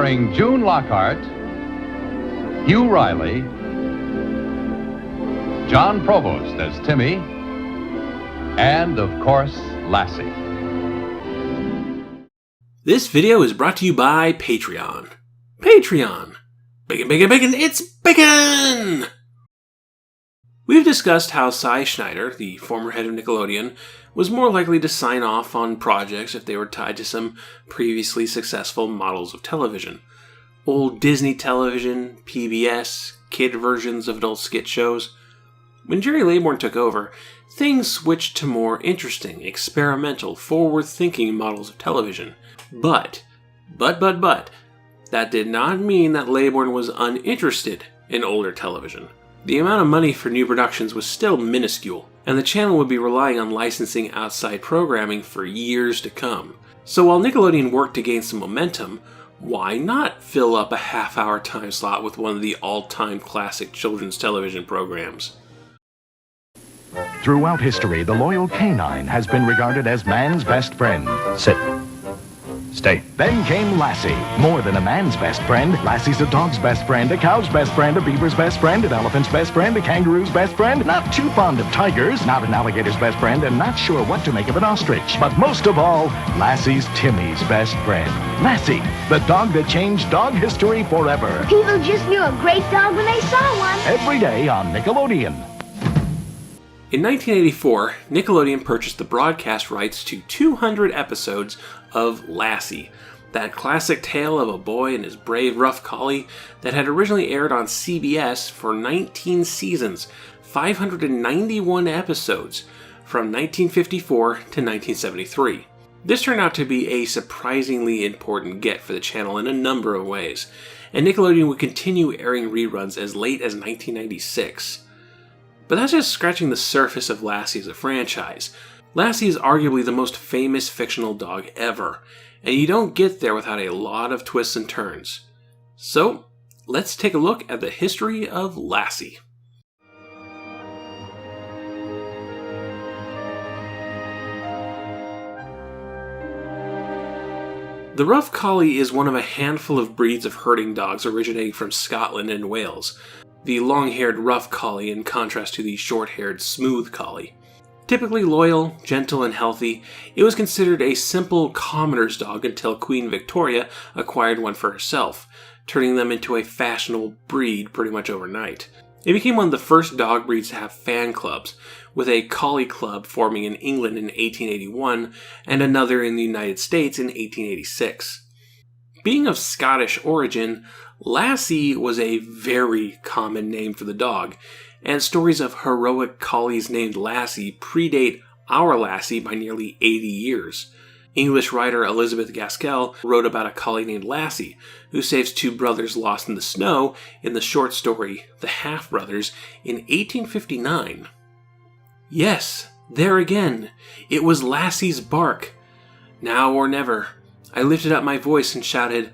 starring June Lockhart, Hugh Riley, John Provost as Timmy, and, of course, Lassie. This video is brought to you by Patreon. Patreon! Bacon, bacon, bacon, it's bacon! We've discussed how Cy Schneider, the former head of Nickelodeon, was more likely to sign off on projects if they were tied to some previously successful models of television. Old Disney television, PBS, kid versions of adult skit shows. When Jerry Laybourne took over, things switched to more interesting, experimental, forward-thinking models of television. But, that did not mean that Laybourne was uninterested in older television. The amount of money for new productions was still minuscule, and the channel would be relying on licensing outside programming for years to come. So while Nickelodeon worked to gain some momentum, why not fill up a half-hour time slot with one of the all-time classic children's television programs? Throughout history, the loyal canine has been regarded as man's best friend. Sit. Stay. Then came Lassie. More than a man's best friend, Lassie's a dog's best friend, a cow's best friend, a beaver's best friend, an elephant's best friend, a kangaroo's best friend, not too fond of tigers, not an alligator's best friend, and not sure what to make of an ostrich. But most of all, Lassie's Timmy's best friend. Lassie, the dog that changed dog history forever. People just knew a great dog when they saw one. Every day on Nickelodeon. In 1984, Nickelodeon purchased the broadcast rights to 200 episodes of Lassie, that classic tale of a boy and his brave rough collie that had originally aired on CBS for 19 seasons, 591 episodes, from 1954 to 1973. This turned out to be a surprisingly important get for the channel in a number of ways, and Nickelodeon would continue airing reruns as late as 1996. But that's just scratching the surface of Lassie as a franchise. Lassie is arguably the most famous fictional dog ever, and you don't get there without a lot of twists and turns. So, let's take a look at the history of Lassie. The Rough Collie is one of a handful of breeds of herding dogs originating from Scotland and Wales. The long-haired Rough Collie in contrast to the short-haired Smooth Collie. Typically loyal, gentle, and healthy, it was considered a simple commoner's dog until Queen Victoria acquired one for herself, turning them into a fashionable breed pretty much overnight. It became one of the first dog breeds to have fan clubs, with a Collie Club forming in England in 1881 and another in the United States in 1886. Being of Scottish origin, Lassie was a very common name for the dog, and stories of heroic collies named Lassie predate our Lassie by nearly 80 years. English writer Elizabeth Gaskell wrote about a collie named Lassie, who saves two brothers lost in the snow in the short story The Half-Brothers in 1859. Yes, there again, it was Lassie's bark. Now or never, I lifted up my voice and shouted,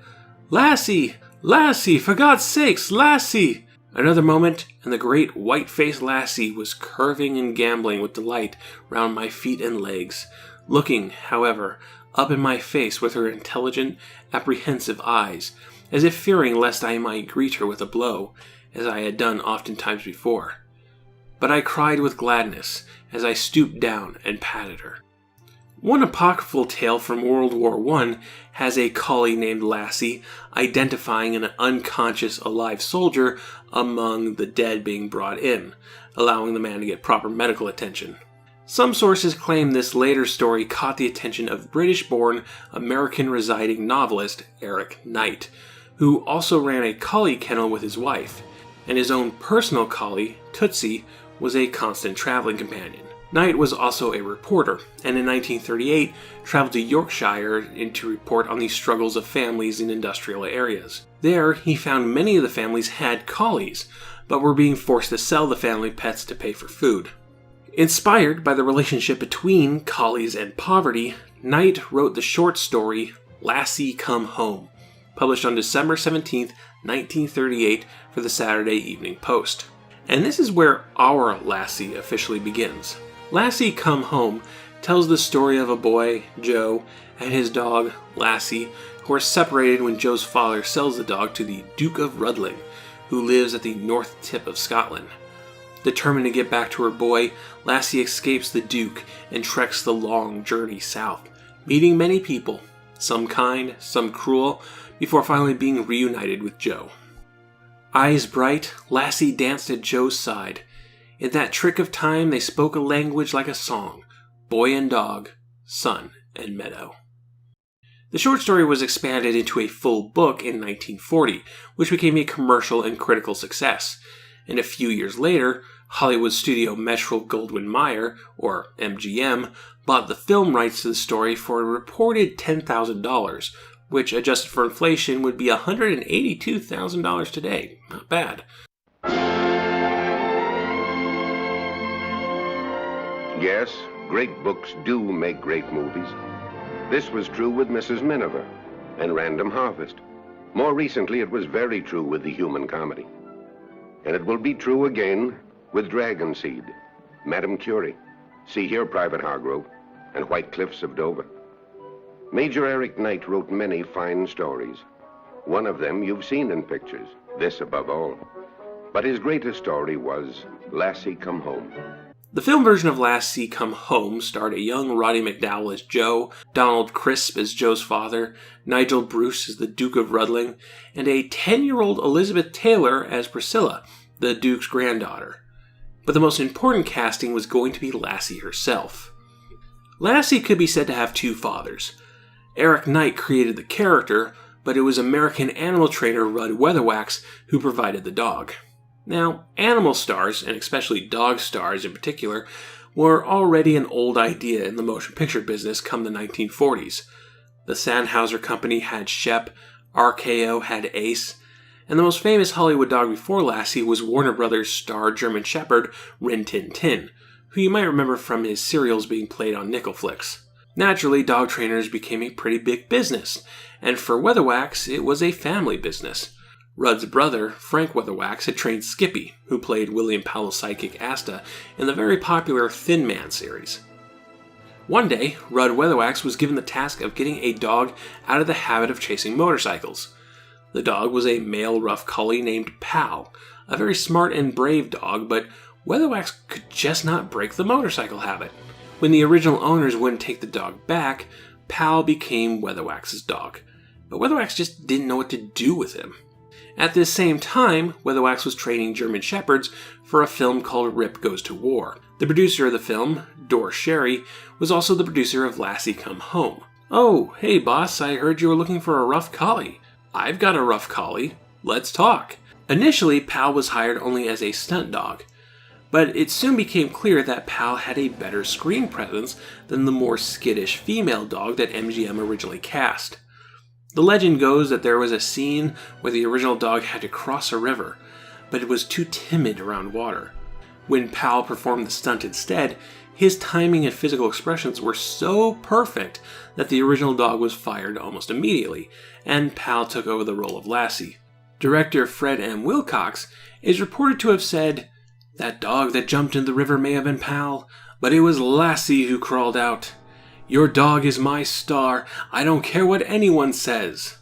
"Lassie! Lassie! For God's sakes, Lassie!" Another moment, and the great white-faced Lassie was curving and gambling with delight round my feet and legs, looking, however, up in my face with her intelligent, apprehensive eyes, as if fearing lest I might greet her with a blow, as I had done oftentimes before. But I cried with gladness as I stooped down and patted her. One apocryphal tale from World War I has a collie named Lassie identifying an unconscious alive soldier among the dead being brought in, allowing the man to get proper medical attention. Some sources claim this later story caught the attention of British-born, American-residing novelist Eric Knight, who also ran a collie kennel with his wife, and his own personal collie, Tootsie, was a constant traveling companion. Knight was also a reporter, and in 1938 traveled to Yorkshire to report on the struggles of families in industrial areas. There, he found many of the families had collies, but were being forced to sell the family pets to pay for food. Inspired by the relationship between collies and poverty, Knight wrote the short story Lassie Come Home, published on December 17, 1938 for the Saturday Evening Post. And this is where our Lassie officially begins. Lassie Come Home tells the story of a boy, Joe, and his dog, Lassie, who are separated when Joe's father sells the dog to the Duke of Rudling, who lives at the north tip of Scotland. Determined to get back to her boy, Lassie escapes the Duke and treks the long journey south, meeting many people, some kind, some cruel, before finally being reunited with Joe. Eyes bright, Lassie danced at Joe's side. In that trick of time, they spoke a language like a song, boy and dog, sun and meadow. The short story was expanded into a full book in 1940, which became a commercial and critical success. And a few years later, Hollywood studio Metro-Goldwyn-Mayer, or MGM, bought the film rights to the story for a reported $10,000, which, adjusted for inflation, would be $182,000 today. Not bad. Yes, great books do make great movies. This was true with Mrs. Miniver and Random Harvest. More recently, it was very true with The Human Comedy. And it will be true again with Dragon Seed, Madame Curie, See Here, Private Hargrove, and White Cliffs of Dover. Major Eric Knight wrote many fine stories. One of them you've seen in pictures, this above all. But his greatest story was Lassie Come Home. The film version of Lassie Come Home starred a young Roddy McDowall as Joe, Donald Crisp as Joe's father, Nigel Bruce as the Duke of Rudling, and a 10-year-old Elizabeth Taylor as Priscilla, the Duke's granddaughter. But the most important casting was going to be Lassie herself. Lassie could be said to have two fathers. Eric Knight created the character, but it was American animal trainer Rudd Weatherwax who provided the dog. Now, animal stars, and especially dog stars in particular, were already an old idea in the motion picture business come the 1940s. The Sennheiser Company had Shep, RKO had Ace, and the most famous Hollywood dog before Lassie was Warner Brothers star German Shepherd Rin Tin Tin, who you might remember from his serials being played on Nickel Flicks. Naturally, dog trainers became a pretty big business, and for Weatherwax, it was a family business. Rudd's brother, Frank Weatherwax, had trained Skippy, who played William Powell's sidekick Asta in the very popular Thin Man series. One day, Rudd Weatherwax was given the task of getting a dog out of the habit of chasing motorcycles. The dog was a male rough collie named Pal, a very smart and brave dog, but Weatherwax could just not break the motorcycle habit. When the original owners wouldn't take the dog back, Pal became Weatherwax's dog, but Weatherwax just didn't know what to do with him. At this same time, Weatherwax was training German Shepherds for a film called Rip Goes to War. The producer of the film, Dor Sherry, was also the producer of Lassie Come Home. "Oh, hey boss, I heard you were looking for a rough collie. I've got a rough collie. Let's talk." Initially, Pal was hired only as a stunt dog, but it soon became clear that Pal had a better screen presence than the more skittish female dog that MGM originally cast. The legend goes that there was a scene where the original dog had to cross a river, but it was too timid around water. When Pal performed the stunt instead, his timing and physical expressions were so perfect that the original dog was fired almost immediately, and Pal took over the role of Lassie. Director Fred M. Wilcox is reported to have said, "That dog that jumped in the river may have been Pal, but it was Lassie who crawled out. Your dog is my star. I don't care what anyone says."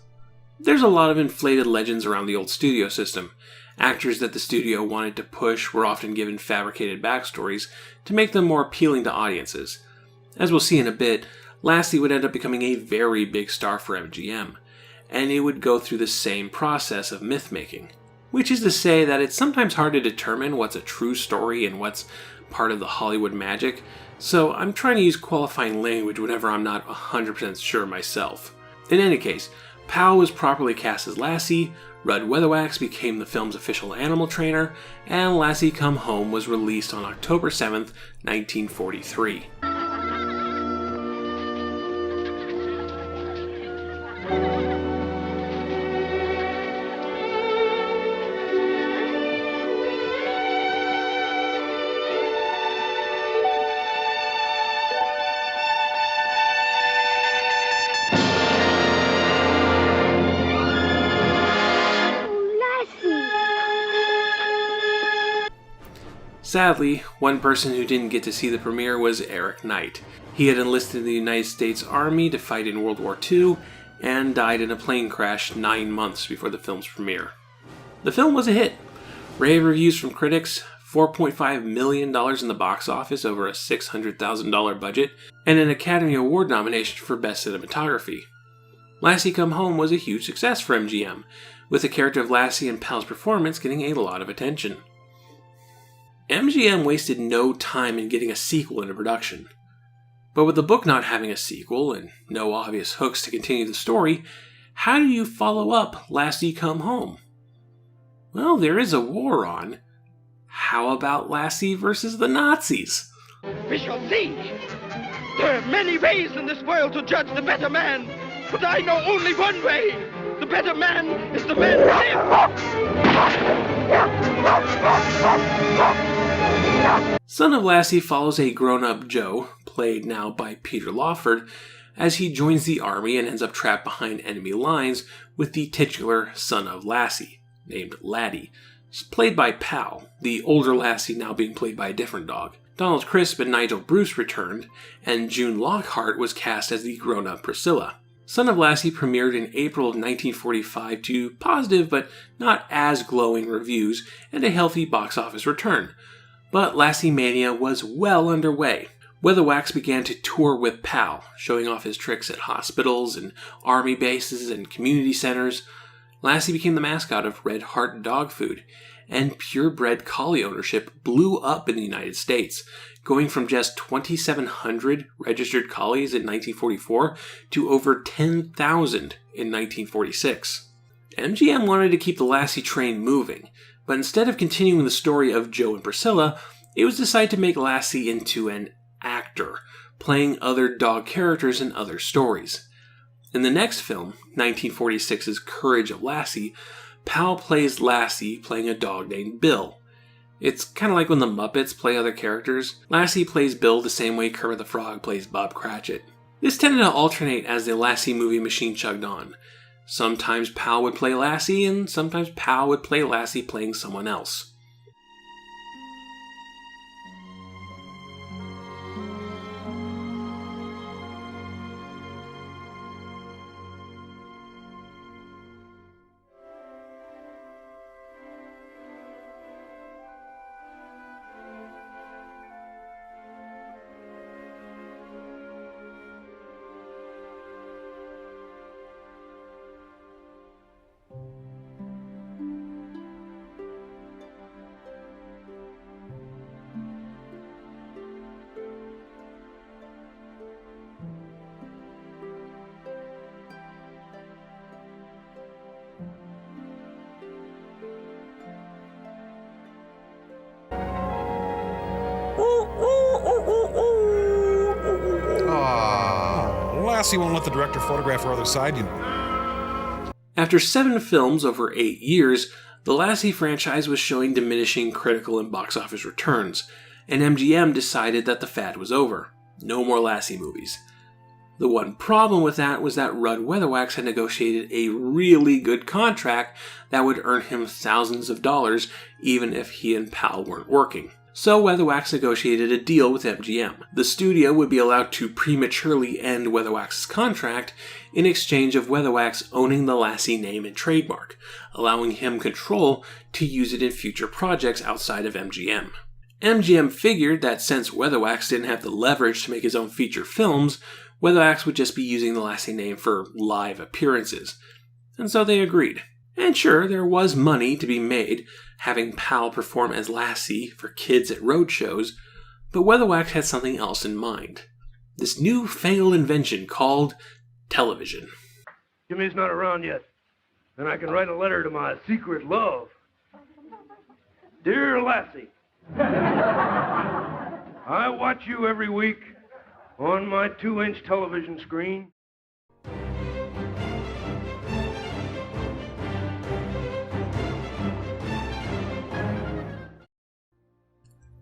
There's a lot of inflated legends around the old studio system. Actors that the studio wanted to push were often given fabricated backstories to make them more appealing to audiences. As we'll see in a bit, Lassie would end up becoming a very big star for MGM, and it would go through the same process of myth-making. Which is to say that it's sometimes hard to determine what's a true story and what's part of the Hollywood magic, so I'm trying to use qualifying language whenever I'm not 100% sure myself. In any case, Pal was properly cast as Lassie, Rudd Weatherwax became the film's official animal trainer, and Lassie Come Home was released on October 7th, 1943. Sadly, one person who didn't get to see the premiere was Eric Knight. He had enlisted in the United States Army to fight in World War II, and died in a plane crash 9 months before the film's premiere. The film was a hit. Rave reviews from critics, $4.5 million in the box office over a $600,000 budget, and an Academy Award nomination for Best Cinematography. Lassie Come Home was a huge success for MGM, with the character of Lassie and Pal's performance getting a lot of attention. MGM wasted no time in getting a sequel into production. But with the book not having a sequel and no obvious hooks to continue the story, how do you follow up Lassie Come Home? Well, there is a war on. How about Lassie versus the Nazis? We shall see. There are many ways in this world to judge the better man, but I know only one way. The better man is the man who lives. Son of Lassie follows a grown-up Joe, played now by Peter Lawford, as he joins the army and ends up trapped behind enemy lines with the titular son of Lassie, named Laddie, played by Pal, the older Lassie now being played by a different dog. Donald Crisp and Nigel Bruce returned, and June Lockhart was cast as the grown-up Priscilla. Son of Lassie premiered in April of 1945 to positive but not as glowing reviews and a healthy box office return. But Lassie Mania was well underway. Weatherwax began to tour with Pal, showing off his tricks at hospitals and army bases and community centers. Lassie became the mascot of Red Heart dog food, and purebred collie ownership blew up in the United States, going from just 2,700 registered collies in 1944 to over 10,000 in 1946. MGM wanted to keep the Lassie train moving, but instead of continuing the story of Joe and Priscilla, it was decided to make Lassie into an actor, playing other dog characters in other stories. In the next film, 1946's Courage of Lassie, Pal plays Lassie playing a dog named Bill. It's kind of like when the Muppets play other characters. Lassie plays Bill the same way Kermit the Frog plays Bob Cratchit. This tended to alternate as the Lassie movie machine chugged on. Sometimes Pal would play Lassie, and sometimes Pal would play Lassie playing someone else. Lassie won't let the director photograph her other side, you know. After 7 films over 8 years, the Lassie franchise was showing diminishing critical and box office returns, and MGM decided that the fad was over. No more Lassie movies. The one problem with that was that Rudd Weatherwax had negotiated a really good contract that would earn him thousands of dollars even if he and Pal weren't working. So Weatherwax negotiated a deal with MGM. The studio would be allowed to prematurely end Weatherwax's contract in exchange of Weatherwax owning the Lassie name and trademark, allowing him control to use it in future projects outside of MGM. MGM figured that since Weatherwax didn't have the leverage to make his own feature films, Weatherwax would just be using the Lassie name for live appearances. And so they agreed. And sure, there was money to be made having Pal perform as Lassie for kids at road shows, but Weatherwax had something else in mind. This newfangled invention called television. Jimmy's not around yet, and I can write a letter to my secret love. Dear Lassie, I watch you every week on my 2-inch television screen.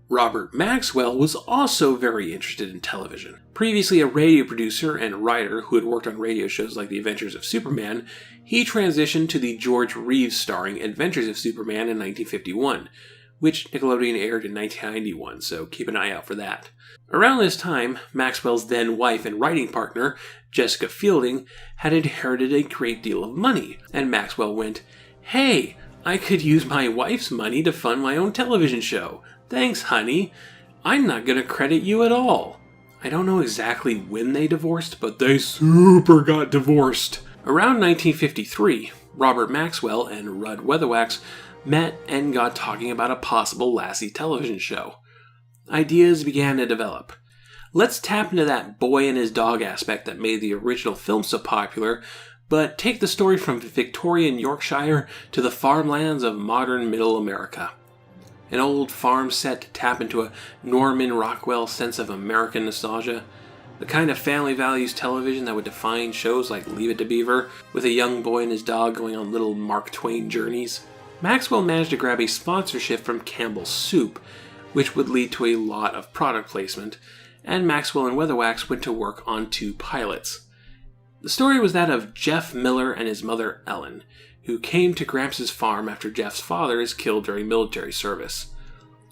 Robert Maxwell was also very interested in television. Previously a radio producer and writer who had worked on radio shows like The Adventures of Superman, he transitioned to the George Reeves starring Adventures of Superman in 1951, which Nickelodeon aired in 1991, so keep an eye out for that. Around this time, Maxwell's then wife and writing partner, Jessica Fielding, had inherited a great deal of money, and Maxwell went, "Hey, I could use my wife's money to fund my own television show. Thanks, honey. I'm not going to credit you at all." I don't know exactly when they divorced, but they super got divorced. Around 1953, Robert Maxwell and Rudd Weatherwax met and got talking about a possible Lassie television show. Ideas began to develop. Let's tap into that boy and his dog aspect that made the original film so popular, but take the story from Victorian Yorkshire to the farmlands of modern Middle America. An old farm set to tap into a Norman Rockwell sense of American nostalgia. The kind of family values television that would define shows like Leave It to Beaver, with a young boy and his dog going on little Mark Twain journeys. Maxwell managed to grab a sponsorship from Campbell's Soup, which would lead to a lot of product placement, and Maxwell and Weatherwax went to work on 2 pilots. The story was that of Jeff Miller and his mother Ellen, who came to Gramps' farm after Jeff's father is killed during military service.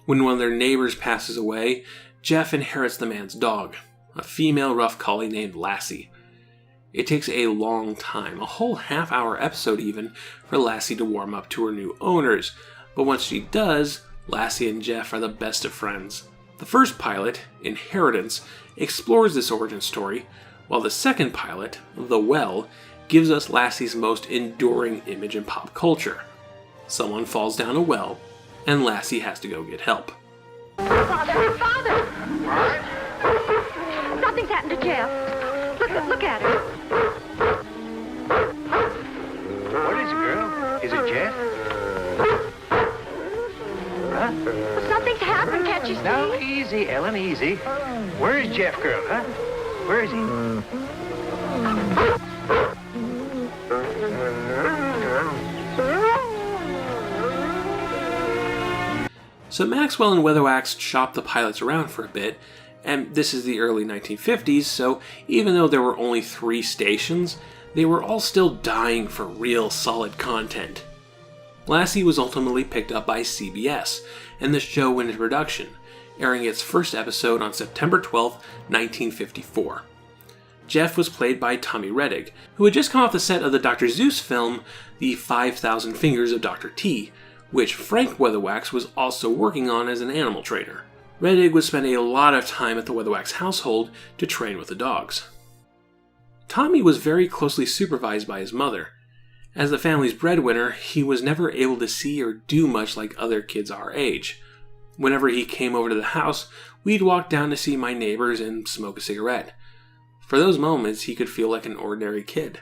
When one of their neighbors passes away, Jeff inherits the man's dog, a female rough collie named Lassie. It takes a long time, a whole half-hour episode even, for Lassie to warm up to her new owners, but once she does, Lassie and Jeff are the best of friends. The first pilot, Inheritance, explores this origin story, while the second pilot, The Well, gives us Lassie's most enduring image in pop culture. Someone falls down a well, and Lassie has to go get help. Father! Father! Nothing's happened to Jeff. Look at him. What is it, girl? Is it Jeff? Huh? Something's happened, can't you see? Now, easy, Ellen, easy. Where is Jeff, girl, huh? Where is he? So Maxwell and Weatherwax shopped the pilots around for a bit, and this is the early 1950s, so even though there were only 3 stations, they were all still dying for real solid content. Lassie was ultimately picked up by CBS, and the show went into production, airing its first episode on September 12, 1954. Jeff was played by Tommy Rettig, who had just come off the set of the Dr. Seuss film, The 5,000 Fingers of Dr. T, which Frank Weatherwax was also working on as an animal trainer. Rettig would spend a lot of time at the Weatherwax household to train with the dogs. Tommy was very closely supervised by his mother. As the family's breadwinner, he was never able to see or do much like other kids our age. Whenever he came over to the house, we'd walk down to see my neighbors and smoke a cigarette. For those moments, he could feel like an ordinary kid.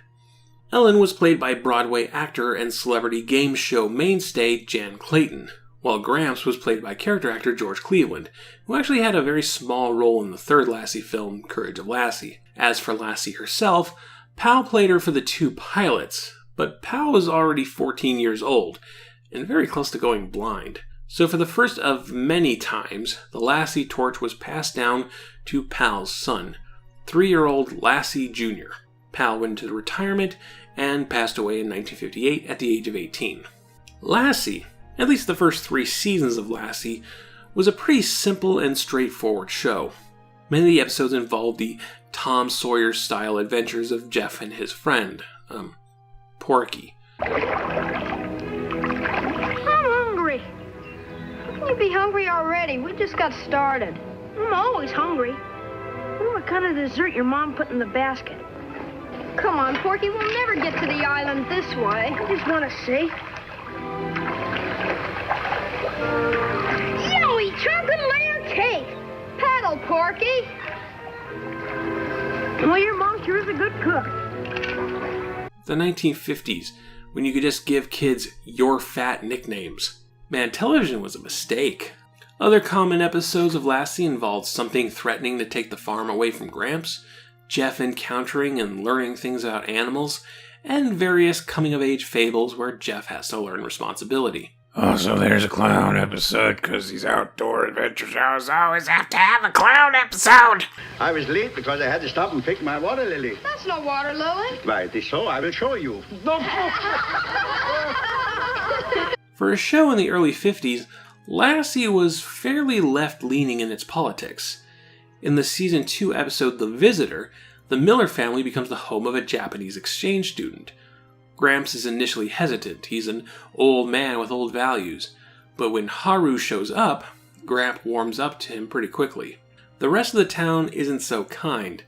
Ellen was played by Broadway actor and celebrity game show mainstay Jan Clayton, while Gramps was played by character actor George Cleveland, who actually had a very small role in the third Lassie film, Courage of Lassie. As for Lassie herself, Pal played her for the 2 pilots, but Pal was already 14 years old, and very close to going blind. So for the first of many times, the Lassie torch was passed down to Pal's son, 3-year-old Lassie Jr. Pal went into retirement and passed away in 1958 at the age of 18. Lassie, at least the first 3 seasons of Lassie, was a pretty simple and straightforward show. Many of the episodes involved the Tom Sawyer-style adventures of Jeff and his friend, Porky. I'm hungry. How can you be hungry already? We just got started. I'm always hungry. I wonder what kind of dessert your mom put in the basket. Come on, Porky, we'll never get to the island this way. I just want to see. Yummy chocolate layer cake. Paddle, Porky. Well, your mom sure is a good cook. The 1950s, when you could just give kids your fat nicknames. Man, television was a mistake. Other common episodes of Lassie involved something threatening to take the farm away from Gramps, Jeff encountering and learning things about animals, and various coming-of-age fables where Jeff has to learn responsibility. Oh, so there's a clown episode, because these outdoor adventure shows always have to have a clown episode. I was late because I had to stop and pick my water lily. That's no water lily. Why, it is so. I will show you. For a show in the early 50s, Lassie was fairly left-leaning in its politics. In the Season 2 episode The Visitor, the Miller family becomes the home of a Japanese exchange student. Gramps is initially hesitant. He's an old man with old values. But when Haru shows up, Gramp warms up to him pretty quickly. The rest of the town isn't so kind,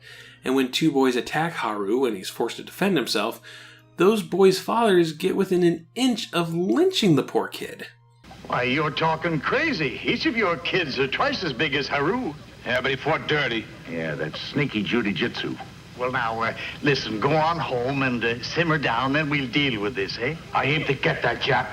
and when two boys attack Haru and he's forced to defend himself, those boys' fathers get within an inch of lynching the poor kid. Why, you're talking crazy. Each of your kids are twice as big as Haru. Yeah, but he fought dirty. Yeah, that's sneaky jujitsu. Well, now, listen, go on home and simmer down, and we'll deal with this, eh? I aim to get that Jap.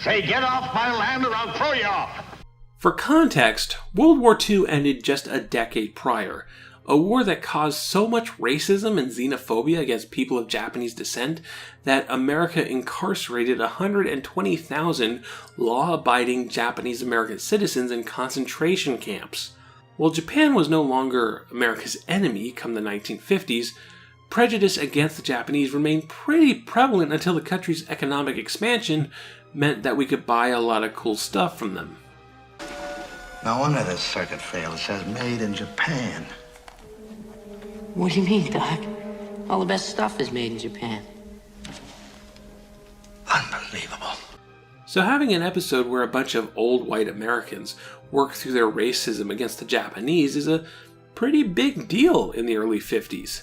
Say, get off my land or I'll throw you off. For context, World War II ended just a decade prior, a war that caused so much racism and xenophobia against people of Japanese descent that America incarcerated 120,000 law-abiding Japanese American citizens in concentration camps. While Japan was no longer America's enemy come the 1950s, prejudice against the Japanese remained pretty prevalent until the country's economic expansion meant that we could buy a lot of cool stuff from them. No wonder this circuit failed. It says made in Japan. What do you mean, Doc? All the best stuff is made in Japan. Unbelievable. So having an episode where a bunch of old white Americans work through their racism against the Japanese is a pretty big deal in the early 50s.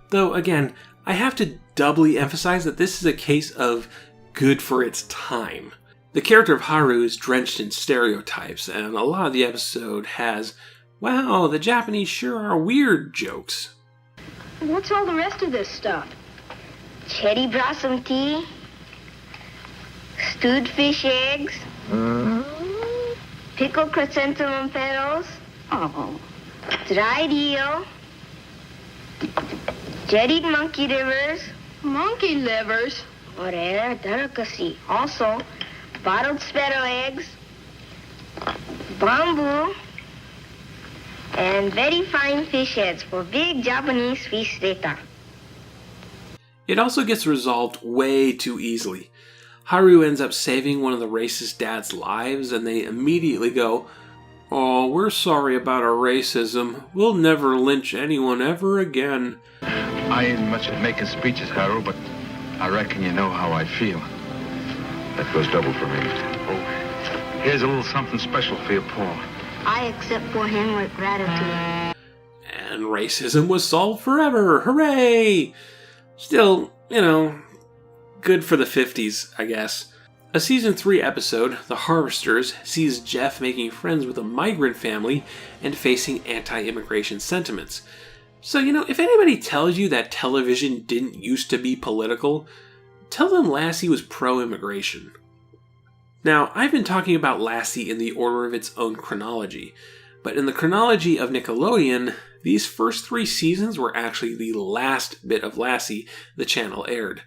Though, again, I have to doubly emphasize that this is a case of good for its time. The character of Haru is drenched in stereotypes, and a lot of the episode has, wow, the Japanese sure are weird jokes. What's all the rest of this stuff? Cherry blossom tea, stewed fish eggs, pickled chrysanthemum petals, dried eel, jellied monkey livers. Monkey livers? A rare delicacy. Also, bottled sparrow eggs, bamboo, and very fine fish heads for big Japanese fish later. It also gets resolved way too easily. Haru ends up saving one of the racist dad's lives, and they immediately go, "Oh, we're sorry about our racism. We'll never lynch anyone ever again." I ain't much at making speeches, Haru, but I reckon you know how I feel. That goes double for me. Oh, here's a little something special for your Paul. I accept for him with gratitude. And racism was solved forever. Hooray! Still, good for the 50s, I guess. A Season 3 episode, The Harvesters, sees Jeff making friends with a migrant family and facing anti-immigration sentiments. So, if anybody tells you that television didn't used to be political, tell them Lassie was pro-immigration. Now, I've been talking about Lassie in the order of its own chronology, but in the chronology of Nickelodeon, these first 3 seasons were actually the last bit of Lassie the channel aired.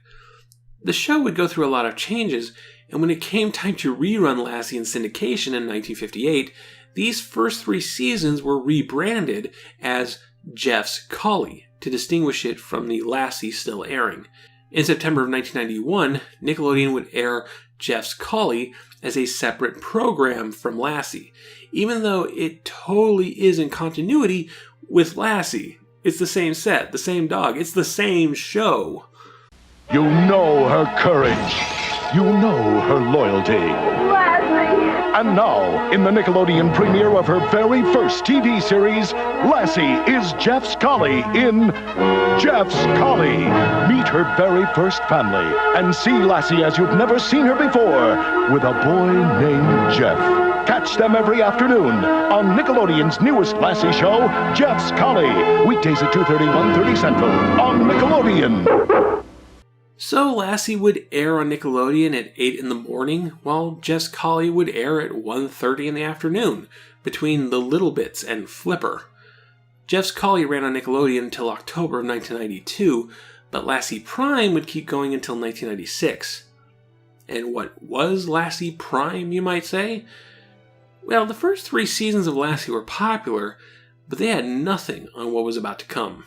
The show would go through a lot of changes, and when it came time to rerun Lassie in syndication in 1958, these first 3 seasons were rebranded as Jeff's Collie to distinguish it from the Lassie still airing. In September of 1991, Nickelodeon would air Jeff's Collie as a separate program from Lassie, even though it totally is in continuity with Lassie. It's the same set, the same dog, it's the same show. You know her courage. You know her loyalty. And now, in the Nickelodeon premiere of her very first TV series, Lassie is Jeff's Collie in Jeff's Collie. Meet her very first family and see Lassie as you've never seen her before with a boy named Jeff. Catch them every afternoon on Nickelodeon's newest Lassie show, Jeff's Collie. Weekdays at 2:30, 1:30 Central on Nickelodeon. So Lassie would air on Nickelodeon at 8 in the morning, while Jeff's Collie would air at 1:30 in the afternoon, between The Little Bits and Flipper. Jeff's Collie ran on Nickelodeon until October of 1992, but Lassie Prime would keep going until 1996. And what was Lassie Prime, you might say? Well, the first 3 seasons of Lassie were popular, but they had nothing on what was about to come.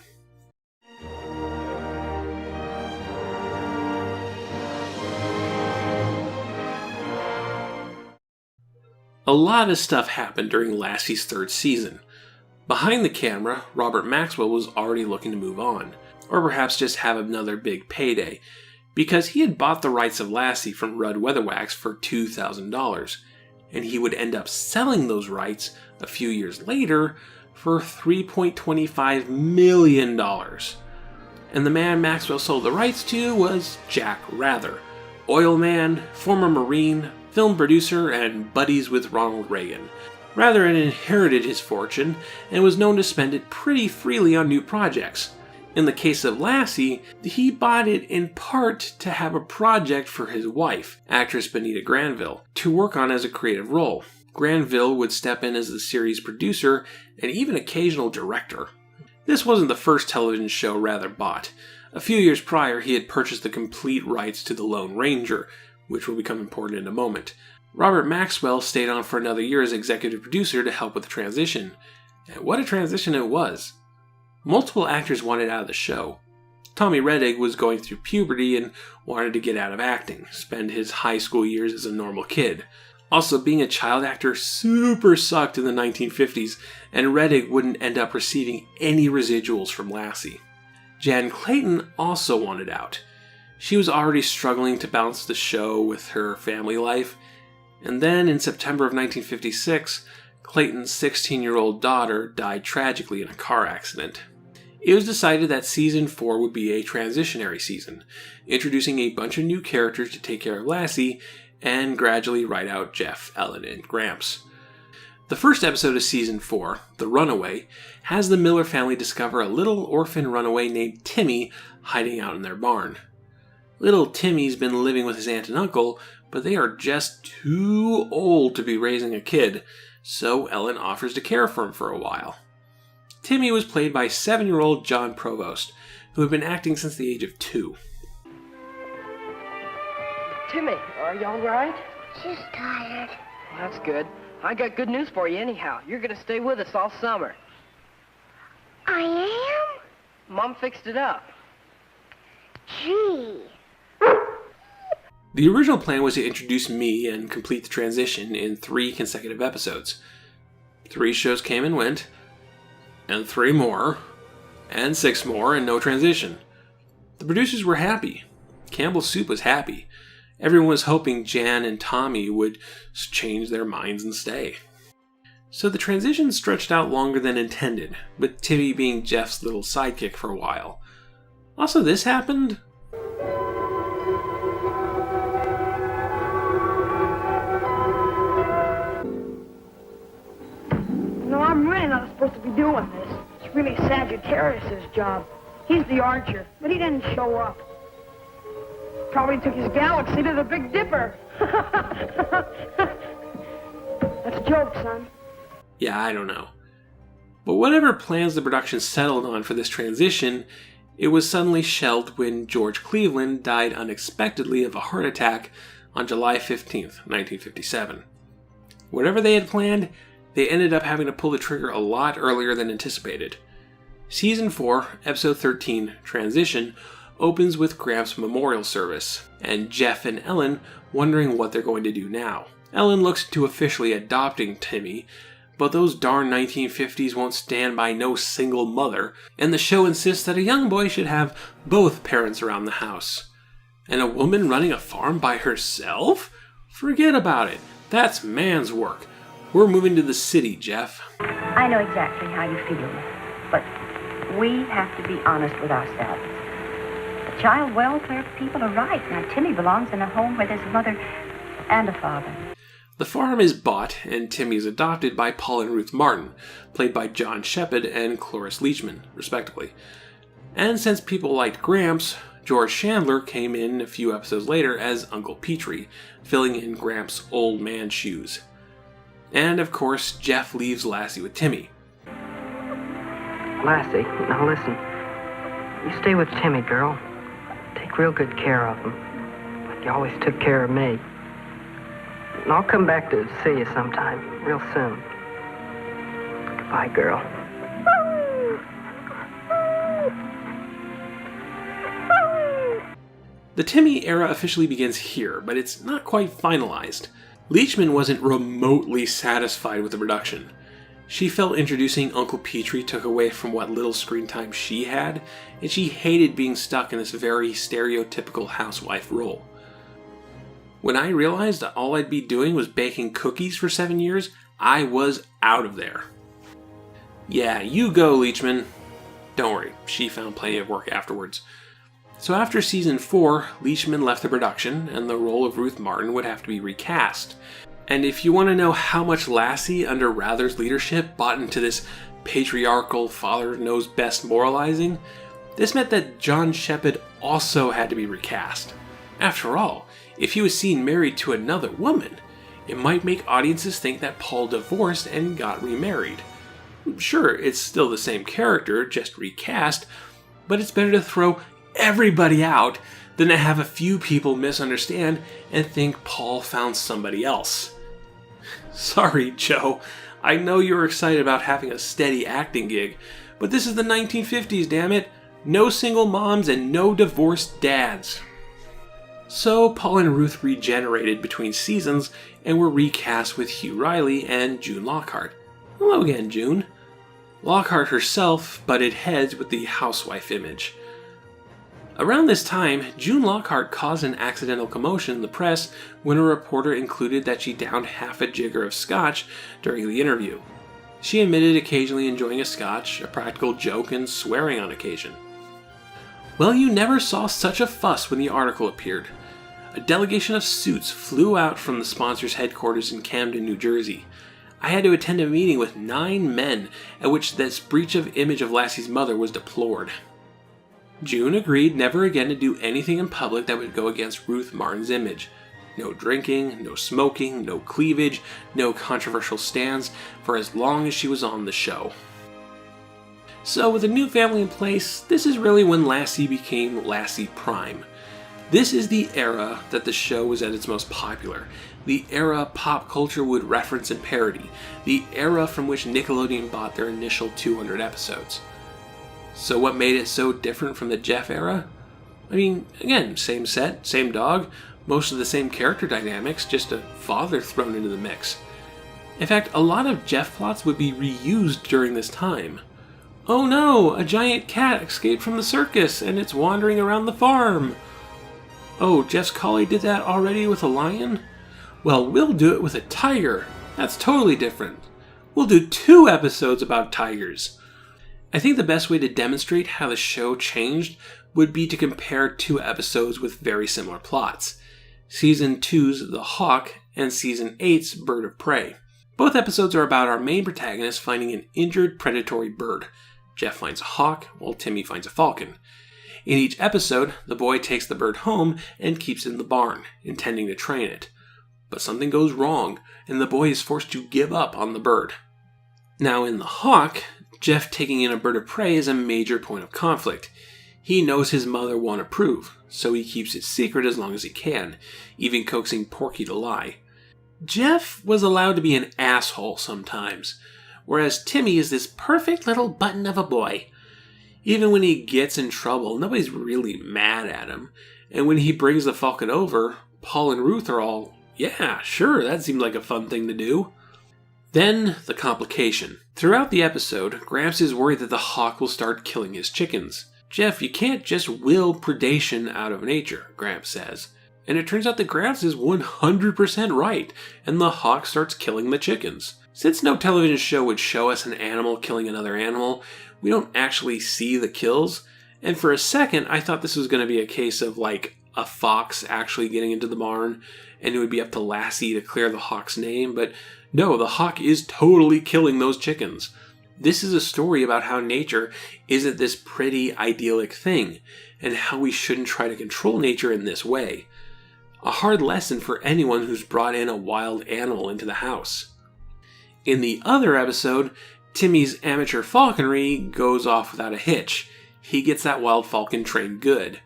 A lot of stuff happened during Lassie's third season. Behind the camera, Robert Maxwell was already looking to move on, or perhaps just have another big payday, because he had bought the rights of Lassie from Rudd Weatherwax for $2,000, and he would end up selling those rights a few years later for $3.25 million. And the man Maxwell sold the rights to was Jack Rather, oil man, former Marine, film producer, and buddies with Ronald Reagan. Rather had inherited his fortune and was known to spend it pretty freely on new projects. In the case of Lassie, he bought it in part to have a project for his wife, actress Benita Granville, to work on as a creative role. Granville would step in as the series producer and even occasional director. This wasn't the first television show Rather bought. A few years prior, he had purchased the complete rights to The Lone Ranger, which will become important in a moment. Robert Maxwell stayed on for another year as executive producer to help with the transition. And what a transition it was. Multiple actors wanted out of the show. Tommy Reddig was going through puberty and wanted to get out of acting, spend his high school years as a normal kid. Also, being a child actor super sucked in the 1950s, and Reddig wouldn't end up receiving any residuals from Lassie. Jan Clayton also wanted out. She was already struggling to balance the show with her family life, and then in September of 1956, Clayton's 16-year-old daughter died tragically in a car accident. It was decided that Season 4 would be a transitionary season, introducing a bunch of new characters to take care of Lassie and gradually write out Jeff, Ellen, and Gramps. The first episode of Season 4, The Runaway, has the Miller family discover a little orphan runaway named Timmy hiding out in their barn. Little Timmy's been living with his aunt and uncle, but they are just too old to be raising a kid, so Ellen offers to care for him for a while. Timmy was played by 7-year-old John Provost, who had been acting since the age of 2. Timmy, are you all right? Just tired. Well, that's good. I got good news for you anyhow. You're going to stay with us all summer. I am? Mom fixed it up. Gee. The original plan was to introduce me and complete the transition in 3 consecutive episodes. 3 shows came and went, and 3 more, and 6 more, and no transition. The producers were happy. Campbell's Soup was happy. Everyone was hoping Jan and Tommy would change their minds and stay. So the transition stretched out longer than intended, with Timmy being Jeff's little sidekick for a while. Also, this happened. No, I'm really not supposed to be doing this. It's really Sagittarius' job. He's the archer, but he didn't show up. Probably took his galaxy to the Big Dipper. That's a joke, son. Yeah, I don't know. But whatever plans the production settled on for this transition, it was suddenly shelved when George Cleveland died unexpectedly of a heart attack on July 15th, 1957. Whatever they had planned, they ended up having to pull the trigger a lot earlier than anticipated. Season 4, Episode 13, Transition, opens with Gramps' memorial service, and Jeff and Ellen wondering what they're going to do now. Ellen looks into officially adopting Timmy, but those darn 1950s won't stand by no single mother, and the show insists that a young boy should have both parents around the house. And a woman running a farm by herself? Forget about it. That's man's work. We're moving to the city, Jeff. I know exactly how you feel, but we have to be honest with ourselves. The child welfare people are right. Now, Timmy belongs in a home where there's a mother and a father. The farm is bought, and Timmy is adopted by Paul and Ruth Martin, played by John Shepard and Cloris Leachman, respectively. And since people liked Gramps, George Chandler came in a few episodes later as Uncle Petrie, filling in Gramps' old man shoes. And, of course, Jeff leaves Lassie with Timmy. Lassie, now listen. You stay with Timmy, girl. Take real good care of him, like you always took care of me. And I'll come back to see you sometime, real soon. Goodbye, girl. The Timmy era officially begins here, but it's not quite finalized. Leachman wasn't remotely satisfied with the production. She felt introducing Uncle Petrie took away from what little screen time she had, and she hated being stuck in this very stereotypical housewife role. When I realized that all I'd be doing was baking cookies for 7 years, I was out of there. Yeah, you go, Leachman. Don't worry, she found plenty of work afterwards. So after season 4, Leachman left the production, and the role of Ruth Martin would have to be recast. And if you want to know how much Lassie, under Rather's leadership, bought into this patriarchal father-knows-best moralizing, this meant that John Shepard also had to be recast. After all, if he was seen married to another woman, it might make audiences think that Paul divorced and got remarried. Sure, it's still the same character, just recast, but it's better to throw everybody out than to have a few people misunderstand and think Paul found somebody else. Sorry, Joe. I know you're excited about having a steady acting gig, but this is the 1950s, damn it. No single moms and no divorced dads. So Paul and Ruth regenerated between seasons and were recast with Hugh Riley and June Lockhart. Hello again, June. Lockhart herself butted heads with the housewife image. Around this time, June Lockhart caused an accidental commotion in the press when a reporter included that she downed half a jigger of scotch during the interview. She admitted occasionally enjoying a scotch, a practical joke, and swearing on occasion. Well, you never saw such a fuss when the article appeared. A delegation of suits flew out from the sponsor's headquarters in Camden, New Jersey. I had to attend a meeting with 9 men at which this breach of image of Lassie's mother was deplored. June agreed never again to do anything in public that would go against Ruth Martin's image. No drinking, no smoking, no cleavage, no controversial stands for as long as she was on the show. So with a new family in place, this is really when Lassie became Lassie Prime. This is the era that the show was at its most popular, the era pop culture would reference and parody, the era from which Nickelodeon bought their initial 200 episodes. So what made it so different from the Jeff era? I mean, again, same set, same dog, most of the same character dynamics, just a father thrown into the mix. In fact, a lot of Jeff plots would be reused during this time. Oh no, a giant cat escaped from the circus and it's wandering around the farm. Oh, Jeff's collie did that already with a lion? Well, we'll do it with a tiger. That's totally different. We'll do 2 episodes about tigers. I think the best way to demonstrate how the show changed would be to compare 2 episodes with very similar plots. Season 2's The Hawk and Season 8's Bird of Prey. Both episodes are about our main protagonist finding an injured predatory bird. Jeff finds a hawk, while Timmy finds a falcon. In each episode, the boy takes the bird home and keeps it in the barn, intending to train it. But something goes wrong, and the boy is forced to give up on the bird. Now in The Hawk, Jeff taking in a bird of prey is a major point of conflict. He knows his mother won't approve, so he keeps it secret as long as he can, even coaxing Porky to lie. Jeff was allowed to be an asshole sometimes, whereas Timmy is this perfect little button of a boy. Even when he gets in trouble, nobody's really mad at him, and when he brings the falcon over, Paul and Ruth are all, yeah, sure, that seems like a fun thing to do. Then, the complication. Throughout the episode, Gramps is worried that the hawk will start killing his chickens. Jeff, you can't just will predation out of nature, Gramps says. And it turns out that Gramps is 100% right, and the hawk starts killing the chickens. Since no television show would show us an animal killing another animal, we don't actually see the kills. And for a second, I thought this was going to be a case of like a fox actually getting into the barn, and it would be up to Lassie to clear the hawk's name, but no, the hawk is totally killing those chickens. This is a story about how nature isn't this pretty, idyllic thing, and how we shouldn't try to control nature in this way. A hard lesson for anyone who's brought in a wild animal into the house. In the other episode, Timmy's amateur falconry goes off without a hitch. He gets that wild falcon trained good.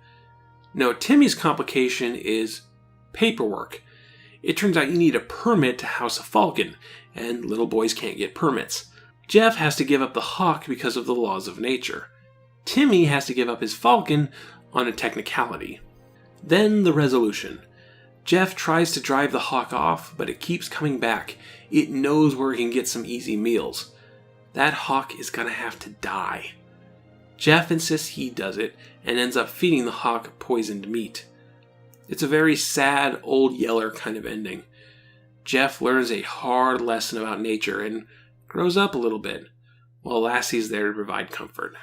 No, Timmy's complication is paperwork. It turns out you need a permit to house a falcon, and little boys can't get permits. Jeff has to give up the hawk because of the laws of nature. Timmy has to give up his falcon on a technicality. Then the resolution. Jeff tries to drive the hawk off, but it keeps coming back. It knows where it can get some easy meals. That hawk is gonna have to die. Jeff insists he does it, and ends up feeding the hawk poisoned meat. It's a very sad, Old Yeller kind of ending. Jeff learns a hard lesson about nature and grows up a little bit, while Lassie's there to provide comfort.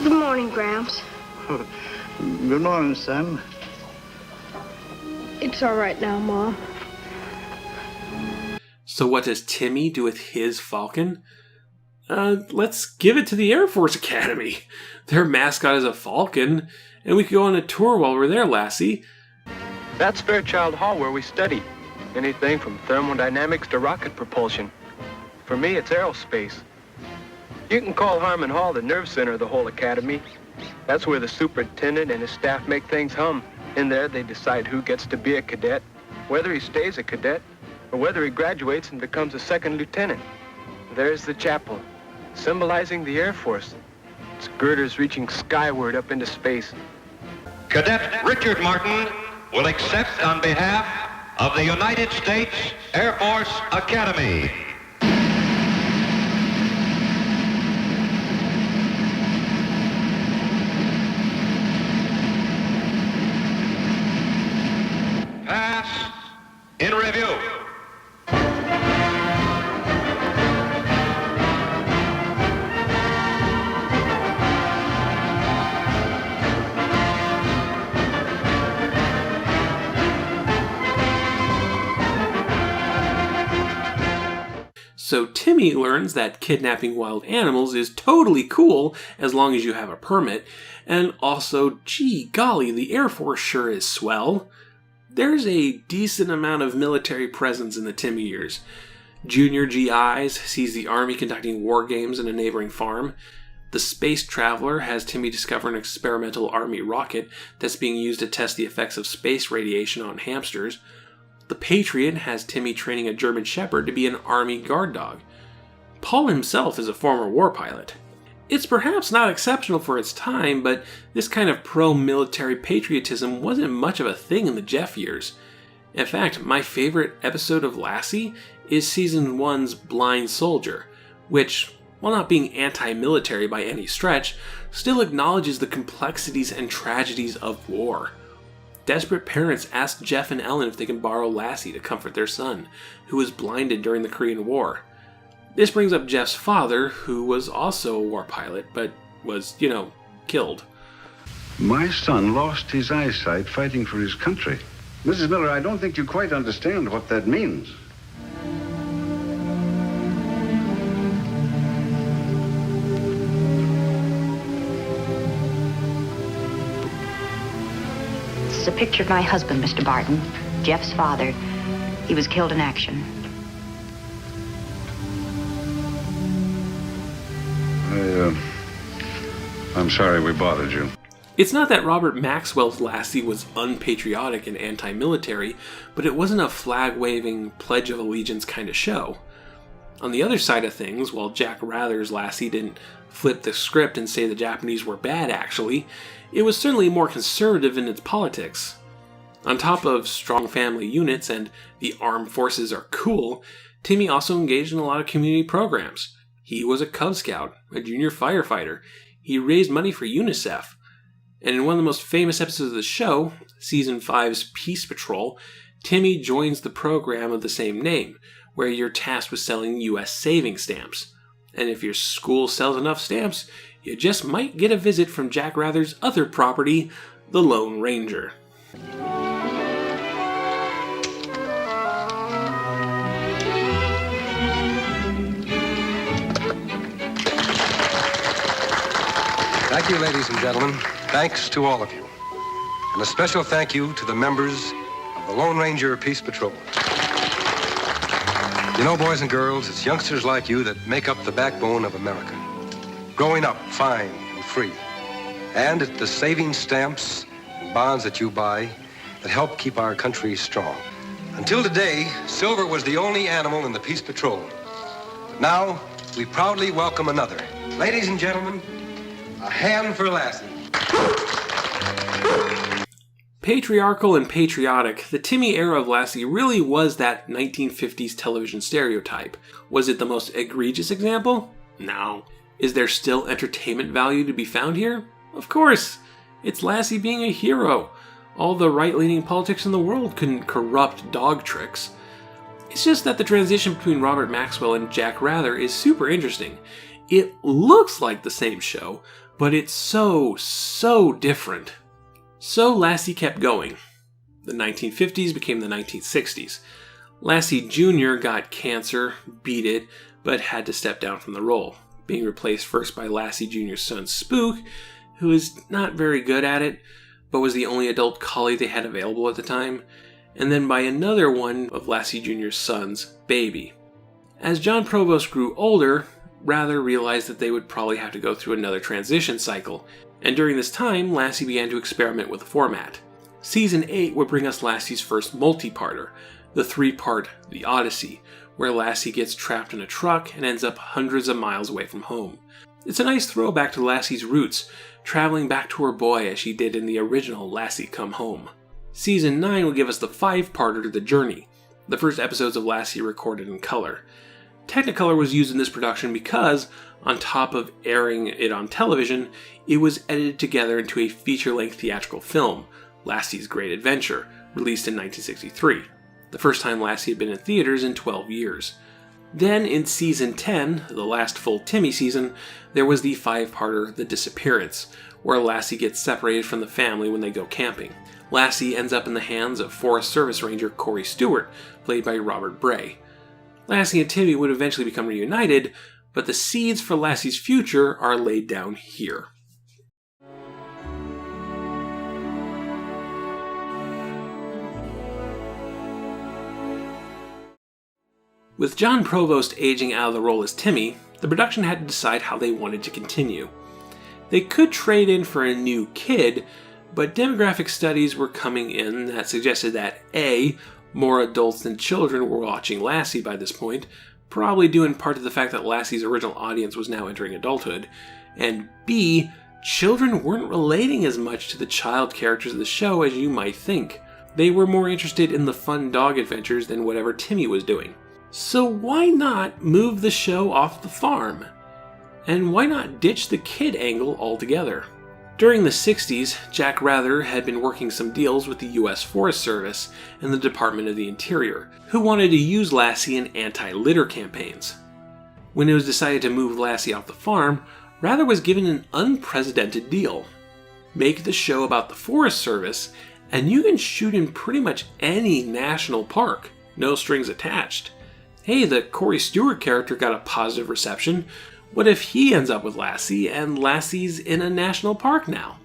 Good morning, Gramps. Good morning, son. It's all right now, Mom. So what does Timmy do with his falcon? Let's give it to the Air Force Academy. Their mascot is a falcon, and we could go on a tour while we're there, Lassie. That's Fairchild Hall where we study. Anything from thermodynamics to rocket propulsion. For me, it's aerospace. You can call Harmon Hall the nerve center of the whole academy. That's where the superintendent and his staff make things hum. In there, they decide who gets to be a cadet, whether he stays a cadet, or whether he graduates and becomes a second lieutenant. There's the chapel, symbolizing the Air Force. Its girders reaching skyward up into space. Cadet Richard Martin will accept on behalf of the United States Air Force Academy. Pass in review. So Timmy learns that kidnapping wild animals is totally cool as long as you have a permit, and also, gee golly, the Air Force sure is swell. There's a decent amount of military presence in the Timmy years. Junior GIs sees the Army conducting war games in a neighboring farm. The Space Traveler has Timmy discover an experimental Army rocket that's being used to test the effects of space radiation on hamsters. The Patriot has Timmy training a German Shepherd to be an Army guard dog. Paul himself is a former war pilot. It's perhaps not exceptional for its time, but this kind of pro-military patriotism wasn't much of a thing in the Jeff years. In fact, my favorite episode of Lassie is Season 1's Blind Soldier, which, while not being anti-military by any stretch, still acknowledges the complexities and tragedies of war. Desperate parents ask Jeff and Ellen if they can borrow Lassie to comfort their son, who was blinded during the Korean War. This brings up Jeff's father, who was also a war pilot, but was, killed. My son lost his eyesight fighting for his country. Mrs. Miller, I don't think you quite understand what that means. This is a picture of my husband, Mr. Barton, Jeff's father. He was killed in action. I'm sorry we bothered you. It's not that Robert Maxwell's Lassie was unpatriotic and anti-military, but it wasn't a flag-waving, Pledge of Allegiance kind of show. On the other side of things, while Jack Rather's Lassie didn't flip the script and say the Japanese were bad actually, it was certainly more conservative in its politics. On top of strong family units and the armed forces are cool, Timmy also engaged in a lot of community programs. He was a Cub Scout, a junior firefighter. He raised money for UNICEF. And in one of the most famous episodes of the show, Season 5's Peace Patrol, Timmy joins the program of the same name, where you're tasked with selling U.S. saving stamps. And if your school sells enough stamps, you just might get a visit from Jack Rather's other property, the Lone Ranger. Thank you, ladies and gentlemen. Thanks to all of you. And a special thank you to the members of the Lone Ranger Peace Patrol. You know, boys and girls, it's youngsters like you that make up the backbone of America. Growing up fine and free. And it's the saving stamps and bonds that you buy that help keep our country strong. Until today, Silver was the only animal in the Peace Patrol. But now, we proudly welcome another. Ladies and gentlemen, a hand for Lassie. Patriarchal and patriotic, the Timmy era of Lassie really was that 1950s television stereotype. Was it the most egregious example? No. Is there still entertainment value to be found here? Of course! It's Lassie being a hero. All the right-leaning politics in the world couldn't corrupt dog tricks. It's just that the transition between Robert Maxwell and Jack Rather is super interesting. It looks like the same show, but it's so different. So Lassie kept going. The 1950s became the 1960s. Lassie Jr. got cancer, beat it, but had to step down from the role, being replaced first by Lassie Jr.'s son Spook, who is not very good at it, but was the only adult collie they had available at the time, and then by another one of Lassie Jr.'s sons, Baby. As John Provost grew older, Rather realized that they would probably have to go through another transition cycle, and during this time, Lassie began to experiment with the format. Season 8 would bring us Lassie's first multi-parter, the 3-part The Odyssey, where Lassie gets trapped in a truck and ends up hundreds of miles away from home. It's a nice throwback to Lassie's roots, traveling back to her boy as she did in the original Lassie Come Home. Season 9 will give us the 5-parter The Journey, the first episodes of Lassie recorded in color. Technicolor was used in this production because, on top of airing it on television, it was edited together into a feature-length theatrical film, Lassie's Great Adventure, released in 1963, the first time Lassie had been in theaters in 12 years. Then, in Season 10, the last full Timmy season, there was the 5-parter The Disappearance, where Lassie gets separated from the family when they go camping. Lassie ends up in the hands of Forest Service Ranger Corey Stewart, played by Robert Bray. Lassie and Timmy would eventually become reunited, but the seeds for Lassie's future are laid down here. With John Provost aging out of the role as Timmy, the production had to decide how they wanted to continue. They could trade in for a new kid, but demographic studies were coming in that suggested that A, more adults than children were watching Lassie by this point, probably due in part to the fact that Lassie's original audience was now entering adulthood, and B, children weren't relating as much to the child characters of the show as you might think. They were more interested in the fun dog adventures than whatever Timmy was doing. So why not move the show off the farm? And why not ditch the kid angle altogether? During the 60s, Jack Rather had been working some deals with the U.S. Forest Service and the Department of the Interior, who wanted to use Lassie in anti-litter campaigns. When it was decided to move Lassie off the farm, Rather was given an unprecedented deal. Make the show about the Forest Service, and you can shoot in pretty much any national park, no strings attached. Hey, the Corey Stewart character got a positive reception. What if he ends up with Lassie, and Lassie's in a national park now?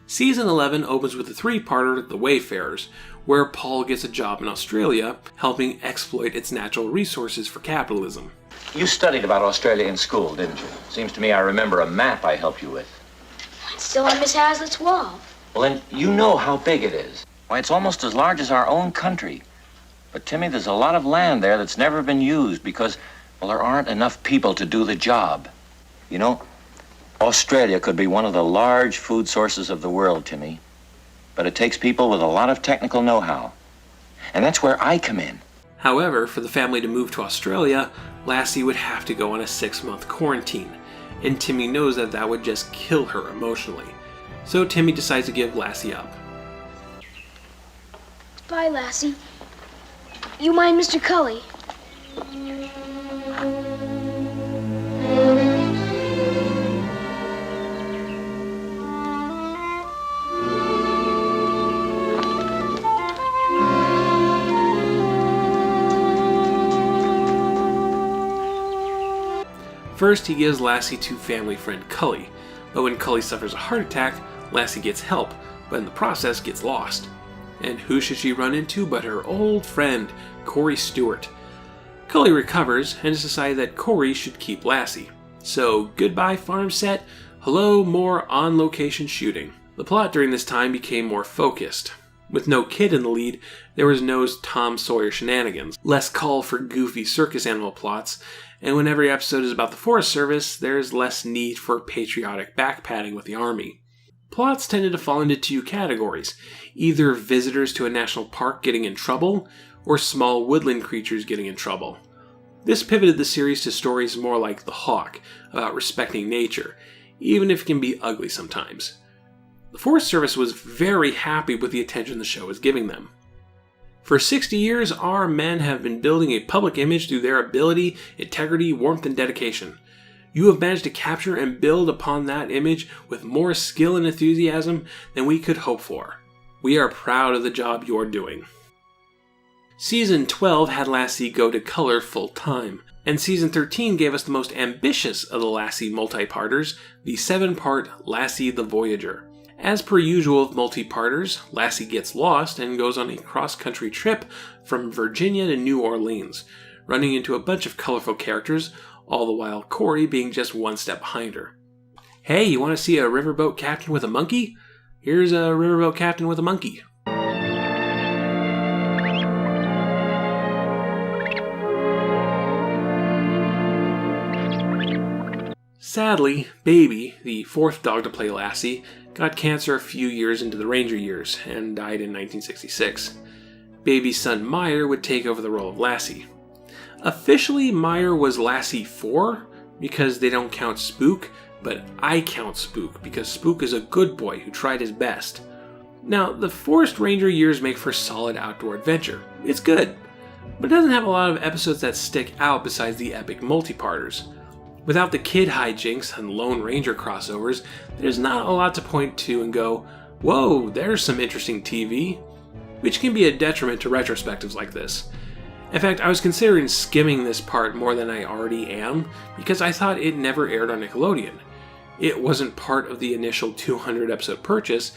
Season 11 opens with the 3-parter, The Wayfarers, where Paul gets a job in Australia, helping exploit its natural resources for capitalism. You studied about Australia in school, didn't you? Seems to me I remember a map I helped you with. It's still on Miss Hazlitt's wall. Well, then you know how big it is. Why, it's almost as large as our own country. But, Timmy, there's a lot of land there that's never been used because, well, there aren't enough people to do the job. You know, Australia could be one of the large food sources of the world, Timmy. But it takes people with a lot of technical know-how. And that's where I come in. However, for the family to move to Australia, Lassie would have to go on a 6-month quarantine, and Timmy knows that that would just kill her emotionally. So Timmy decides to give Lassie up. Bye, Lassie. You mind Mr. Cully? First, he gives Lassie to family friend Cully, but when Cully suffers a heart attack, Lassie gets help, but in the process gets lost. And who should she run into but her old friend, Corey Stewart. Cully recovers and has decided that Corey should keep Lassie. So, goodbye farm set, hello more on-location shooting. The plot during this time became more focused. With no kid in the lead, there was no Tom Sawyer shenanigans, less call for goofy circus animal plots, and when every episode is about the Forest Service, there's less need for patriotic backpatting with the Army. Plots tended to fall into two categories, either visitors to a national park getting in trouble, or small woodland creatures getting in trouble. This pivoted the series to stories more like The Hawk, about respecting nature, even if it can be ugly sometimes. The Forest Service was very happy with the attention the show was giving them. For 60 years, our men have been building a public image through their ability, integrity, warmth, and dedication. You have managed to capture and build upon that image with more skill and enthusiasm than we could hope for. We are proud of the job you're doing. Season 12 had Lassie go to color full-time, and Season 13 gave us the most ambitious of the Lassie multi-parters, the 7-part Lassie the Voyager. As per usual with multi-parters, Lassie gets lost and goes on a cross-country trip from Virginia to New Orleans, running into a bunch of colorful characters, all the while Corey being just one step behind her. Hey, you want to see a riverboat captain with a monkey? Here's a riverboat captain with a monkey. Sadly, Baby, the fourth dog to play Lassie, got cancer a few years into the Ranger years and died in 1966. Baby's son Meyer would take over the role of Lassie. Officially, Meyer was Lassie 4 because they don't count Spook, but I count Spook because Spook is a good boy who tried his best. Now, the Forest Ranger years make for solid outdoor adventure. It's good, but it doesn't have a lot of episodes that stick out besides the epic multi-parters. Without the kid hijinks and Lone Ranger crossovers, there's not a lot to point to and go, whoa, there's some interesting TV, which can be a detriment to retrospectives like this. In fact, I was considering skimming this part more than I already am, because I thought it never aired on Nickelodeon. It wasn't part of the initial 200 episode purchase,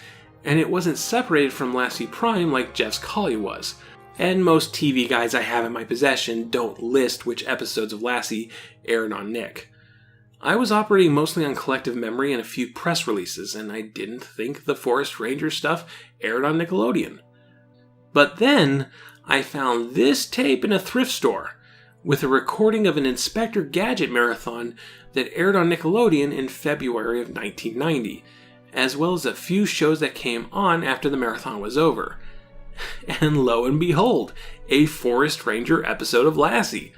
and it wasn't separated from Lassie Prime like Jeff's Collie was. And most TV guides I have in my possession don't list which episodes of Lassie aired on Nick. I was operating mostly on collective memory and a few press releases, and I didn't think the Forest Ranger stuff aired on Nickelodeon. But then, I found this tape in a thrift store, with a recording of an Inspector Gadget marathon that aired on Nickelodeon in February of 1990, as well as a few shows that came on after the marathon was over. And lo and behold, a Forest Ranger episode of Lassie.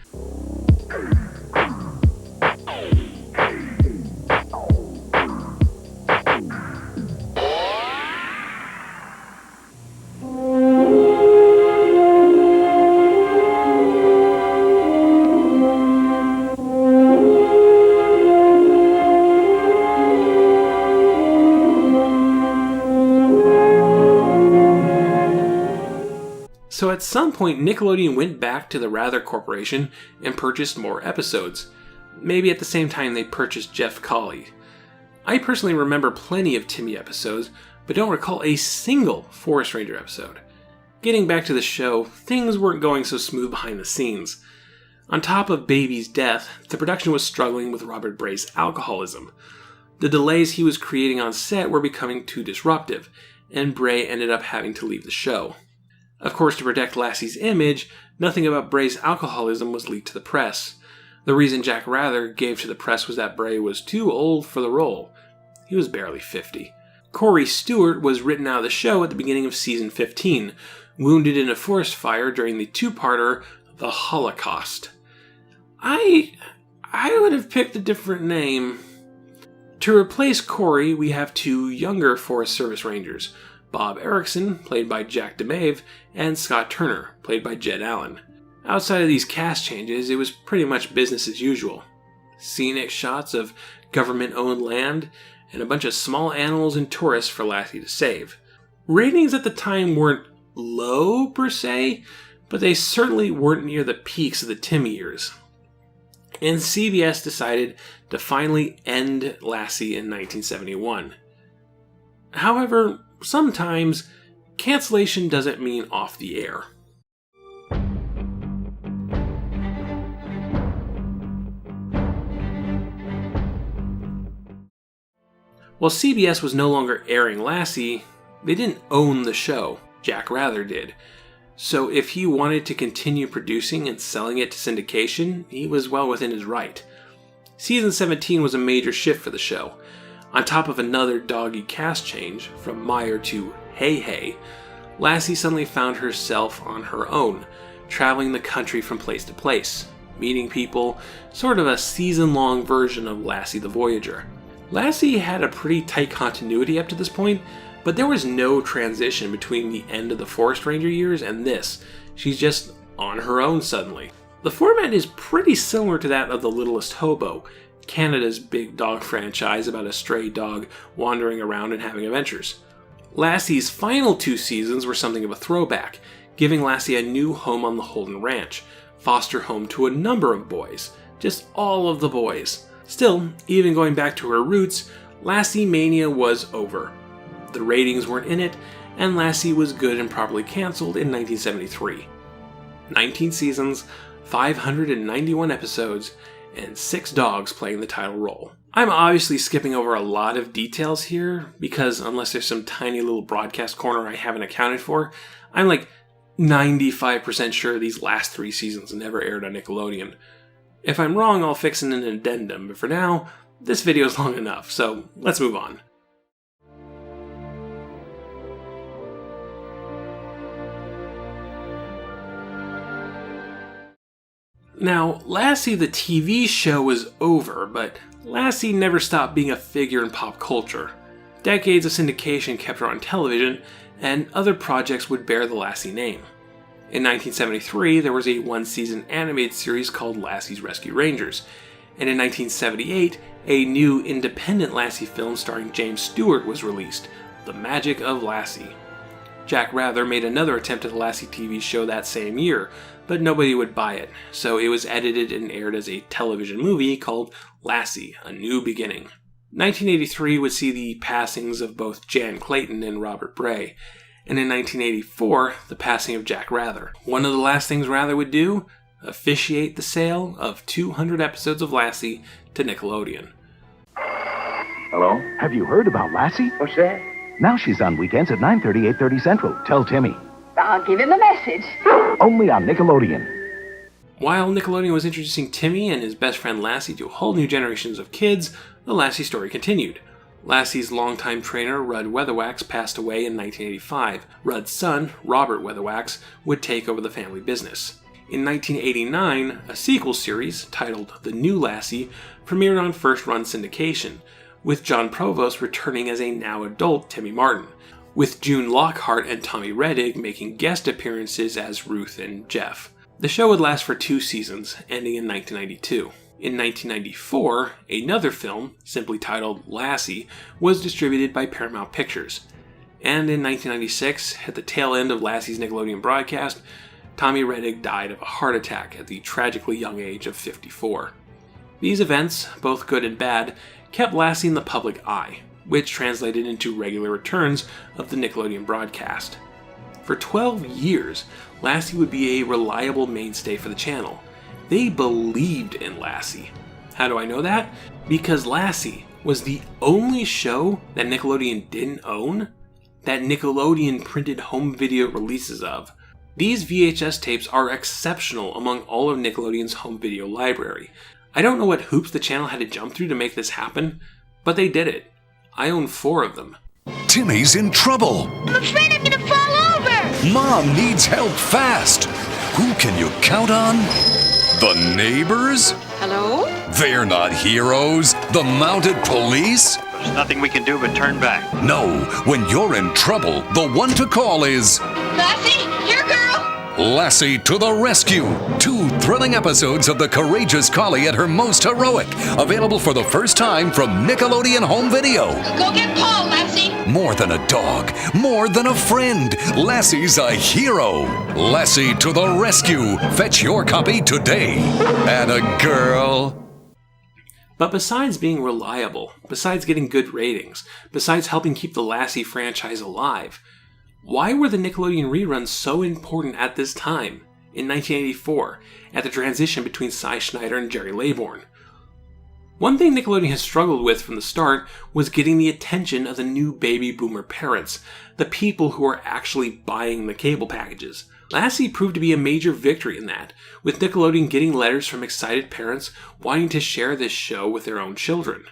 So at some point, Nickelodeon went back to the Rather Corporation and purchased more episodes. Maybe at the same time they purchased Jeff Collie. I personally remember plenty of Timmy episodes, but don't recall a single Forest Ranger episode. Getting back to the show, things weren't going so smooth behind the scenes. On top of Baby's death, the production was struggling with Robert Bray's alcoholism. The delays he was creating on set were becoming too disruptive, and Bray ended up having to leave the show. Of course, to protect Lassie's image, nothing about Bray's alcoholism was leaked to the press. The reason Jack Rather gave to the press was that Bray was too old for the role. He was barely 50. Corey Stewart was written out of the show at the beginning of season 15, wounded in a forest fire during the two-parter The Holocaust. I would have picked a different name. To replace Corey, we have two younger Forest Service Rangers, Bob Erickson, played by Jack DeMave, and Scott Turner, played by Jed Allen. Outside of these cast changes, it was pretty much business as usual. Scenic shots of government-owned land, and a bunch of small animals and tourists for Lassie to save. Ratings at the time weren't low, per se, but they certainly weren't near the peaks of the Timmy years. And CBS decided to finally end Lassie in 1971. However, sometimes cancellation doesn't mean off the air. While CBS was no longer airing Lassie, they didn't own the show. Jack Rather did. So if he wanted to continue producing and selling it to syndication, he was well within his right. Season 17 was a major shift for the show. On top of another doggy cast change, from Meyer to Hey Hey, Lassie suddenly found herself on her own, traveling the country from place to place, meeting people, sort of a season-long version of Lassie the Voyager. Lassie had a pretty tight continuity up to this point, but there was no transition between the end of the Forest Ranger years and this. She's just on her own suddenly. The format is pretty similar to that of The Littlest Hobo, Canada's big dog franchise about a stray dog wandering around and having adventures. Lassie's final 2 seasons were something of a throwback, giving Lassie a new home on the Holden Ranch, foster home to a number of boys, just all of the boys. Still, even going back to her roots, Lassie Mania was over. The ratings weren't in it, and Lassie was good and properly cancelled in 1973. 19 seasons, 591 episodes, and 6 dogs playing the title role. I'm obviously skipping over a lot of details here, because unless there's some tiny little broadcast corner I haven't accounted for, I'm like 95% sure these last 3 seasons never aired on Nickelodeon. If I'm wrong, I'll fix in an addendum, but for now, this video is long enough, so let's move on. Now, Lassie the TV show was over, but Lassie never stopped being a figure in pop culture. Decades of syndication kept her on television, and other projects would bear the Lassie name. In 1973, there was a 1-season animated series called Lassie's Rescue Rangers, and in 1978, a new independent Lassie film starring James Stewart was released, The Magic of Lassie. Jack Rather made another attempt at the Lassie TV show that same year, but nobody would buy it, so it was edited and aired as a television movie called Lassie, A New Beginning. 1983 would see the passings of both Jan Clayton and Robert Bray, and in 1984, the passing of Jack Rather. One of the last things Rather would do? Officiate the sale of 200 episodes of Lassie to Nickelodeon. Hello? Have you heard about Lassie? What's that? Now she's on weekends at 9:30, 8:30 Central. Tell Timmy. I'll give him the message. Only on Nickelodeon. While Nickelodeon was introducing Timmy and his best friend Lassie to a whole new generations of kids, the Lassie story continued. Lassie's longtime trainer, Rudd Weatherwax, passed away in 1985. Rudd's son, Robert Weatherwax, would take over the family business. In 1989, a sequel series, titled The New Lassie, premiered on first-run syndication, with John Provost returning as a now-adult Timmy Martin, with June Lockhart and Tommy Reddig making guest appearances as Ruth and Jeff. The show would last for 2 seasons, ending in 1992. In 1994, another film, simply titled Lassie, was distributed by Paramount Pictures. And in 1996, at the tail end of Lassie's Nickelodeon broadcast, Tommy Reddig died of a heart attack at the tragically young age of 54. These events, both good and bad, kept Lassie in the public eye, which translated into regular returns of the Nickelodeon broadcast. For 12 years, Lassie would be a reliable mainstay for the channel. They believed in Lassie. How do I know that? Because Lassie was the only show that Nickelodeon didn't own, that Nickelodeon printed home video releases of. These VHS tapes are exceptional among all of Nickelodeon's home video library. I don't know what hoops the channel had to jump through to make this happen, but they did it. I own 4 of them. Timmy's in trouble. I'm afraid I'm gonna fall over! Mom needs help fast. Who can you count on? The neighbors? Hello? They're not heroes. The mounted police? There's nothing we can do but turn back. No, when you're in trouble, the one to call is... Lassie, here, girl! Lassie to the rescue. 2 thrilling episodes of the courageous collie at her most heroic. Available for the first time from Nickelodeon Home Video. Go get Paul, Lassie! More than a dog, more than a friend. Lassie's a hero. Lassie to the rescue. Fetch your copy today. Atta girl. But besides being reliable, besides getting good ratings, besides helping keep the Lassie franchise alive, why were the Nickelodeon reruns so important at this time, in 1984, at the transition between Cy Schneider and Jerry Laybourne? One thing Nickelodeon has struggled with from the start was getting the attention of the new baby boomer parents, the people who are actually buying the cable packages. Lassie proved to be a major victory in that, with Nickelodeon getting letters from excited parents wanting to share this show with their own children.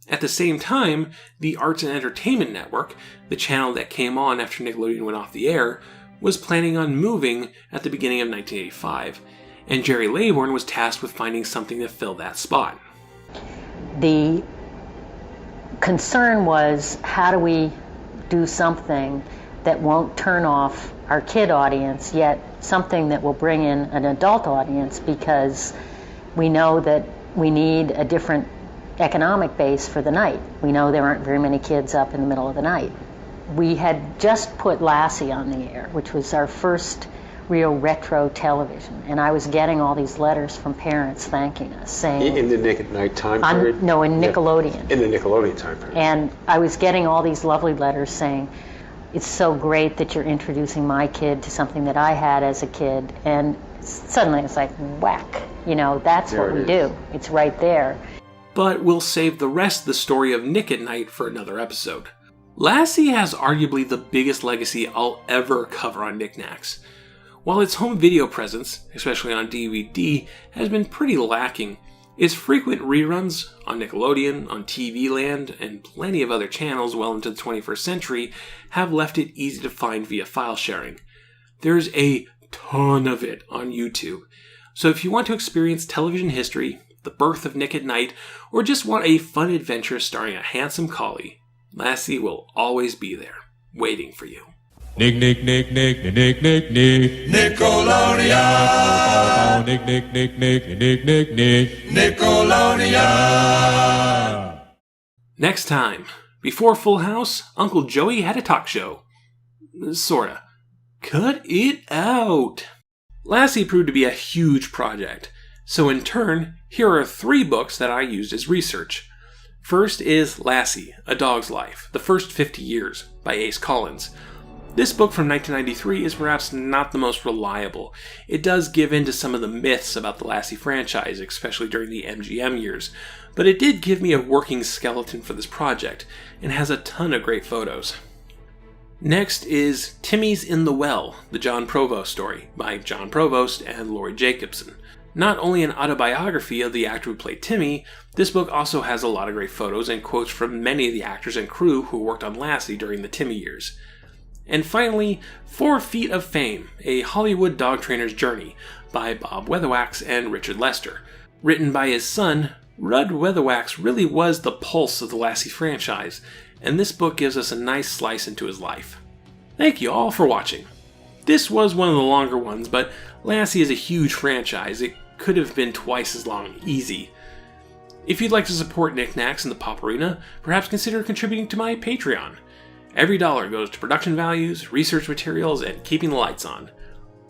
At the same time, the Arts and Entertainment Network, the channel that came on after Nickelodeon went off the air, was planning on moving at the beginning of 1985, and Jerry Laybourne was tasked with finding something to fill that spot. The concern was, how do we do something that won't turn off our kid audience, yet something that will bring in an adult audience, because we know that we need a different economic base for the night. We know there aren't very many kids up in the middle of the night. We had just put Lassie on the air, which was our first real retro television, and I was getting all these letters from parents thanking us, saying... In the Nick at Night time period? No, in Nickelodeon. In the Nickelodeon time period. And I was getting all these lovely letters saying, it's so great that you're introducing my kid to something that I had as a kid, and suddenly it's like, whack. You know, that's what we do. It's right there. But we'll save the rest of the story of Nick at Night for another episode. Lassie has arguably the biggest legacy I'll ever cover on Knacks. While its home video presence, especially on DVD, has been pretty lacking, its frequent reruns on Nickelodeon, on TV Land, and plenty of other channels well into the 21st century have left it easy to find via file sharing. There's a ton of it on YouTube, so if you want to experience television history, the birth of Nick at Night, or just want a fun adventure starring a handsome collie, Lassie will always be there, waiting for you. Nick, Nick, Nick, Nick, Nick, Nick, Nick, Nickelodeon. Nick, Nick, Nick, Nick, Nick, Nick, Nick, Nickelodeon. Next time, before Full House, Uncle Joey had a talk show. Sorta. Cut it out. Lassie proved to be a huge project, so in turn, here are 3 books that I used as research. First is Lassie, A Dog's Life, The First 50 Years, by Ace Collins. This book from 1993 is perhaps not the most reliable. It does give in to some of the myths about the Lassie franchise, especially during the MGM years, but it did give me a working skeleton for this project, and has a ton of great photos. Next is Timmy's in the Well, the John Provost story, by John Provost and Laurie Jacobson. Not only an autobiography of the actor who played Timmy, this book also has a lot of great photos and quotes from many of the actors and crew who worked on Lassie during the Timmy years. And finally, 4 Feet of Fame, a Hollywood dog trainer's journey, by Bob Weatherwax and Richard Lester. Written by his son, Rudd Weatherwax really was the pulse of the Lassie franchise, and this book gives us a nice slice into his life. Thank you all for watching. This was one of the longer ones, but Lassie is a huge franchise. It could have been twice as long, easy. If you'd like to support Knacks and the Pop Arena, perhaps consider contributing to my Patreon. Every dollar goes to production values, research materials, and keeping the lights on.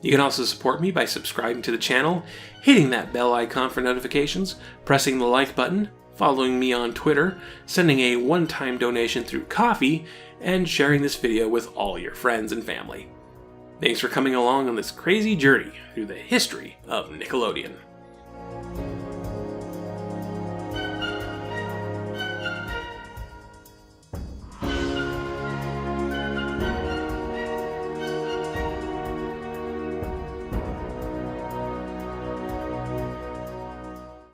You can also support me by subscribing to the channel, hitting that bell icon for notifications, pressing the like button, following me on Twitter, sending a one-time donation through Ko-fi, and sharing this video with all your friends and family. Thanks for coming along on this crazy journey through the history of Nickelodeon.